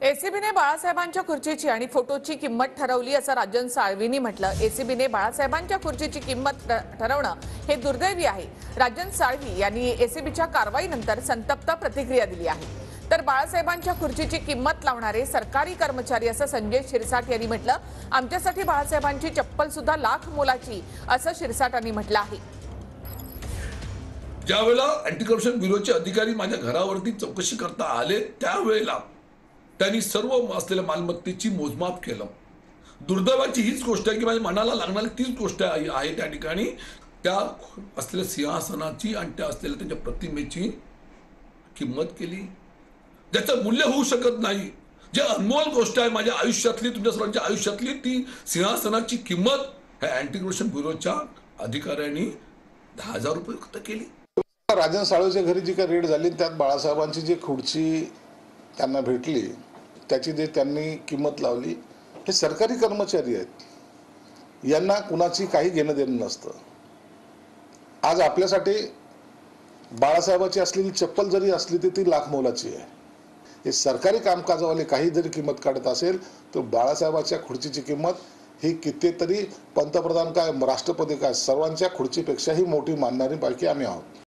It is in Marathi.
एसीबीने बाळासाहेबांच्या खुर्चीची आणि फोटोची किंमत ठरवली असं राजन साळवींनी म्हटलं। एसीबीने बाळासाहेबांच्या खुर्चीची किंमत ठरवणं हे दुर्दैवी आहे। राजन साळवी यांनी एसीबीच्या कारवाईनंतर संतप्त प्रतिक्रिया दिली आहे। तर बाळासाहेबांच्या खुर्चीची किंमत लावणारे सरकारी कर्मचारी असं संजय शिरसाट यांनी म्हटलं। आमच्यासाठी बाळासाहेबांची चप्पल सुद्धा लाख मोलाची असं शिरसाटांनी म्हटलं आहे। ज्यावेळेला अँटी करप्शन ब्युरोचे अधिकारी माझ्या घरावरती चौकशी करता आले त्यावेळेला त्यांनी सर्व असलेल्या मालमत्तेची मोजमाप केलं। दुर्दैवाची हीच गोष्ट आहे की माझ्या मनाला लागणारी तीच गोष्ट आहे त्या ठिकाणी त्या असलेल्या सिंहासनाची आणि त्या असलेल्या त्यांच्या प्रतिमेची किंमत केली, ज्याचं मूल्य होऊ शकत नाही। जे अनमोल गोष्ट आहे माझ्या आयुष्यातली, तुमच्या सर्वांच्या आयुष्यातली, ती सिंहासनाची किंमत ह्या अँटी करप्शन ब्युरोच्या अधिकाऱ्यांनी 10,000 रुपये फक्त केली। राजन साळवीच्या घरी जी काही रेड झाली त्यात बाळासाहेबांची जी खुर्ची त्यांना भेटली त्याची जे त्यांनी किंमत लावली, हे सरकारी कर्मचारी आहेत, यांना कुणाची काही घेणं देणं नसतं। आज आपल्यासाठी बाळासाहेबाची असलेली चप्पल जरी असली तर ती लाख मोलाची आहे। हे सरकारी कामकाजावाले काही जरी किंमत काढत असेल तर बाळासाहेबाच्या खुर्चीची किंमत ही कितीतरी पंतप्रधान काय राष्ट्रपती काय सर्वांच्या खुर्चीपेक्षाही मोठी मानणारी पैकी आम्ही आहोत।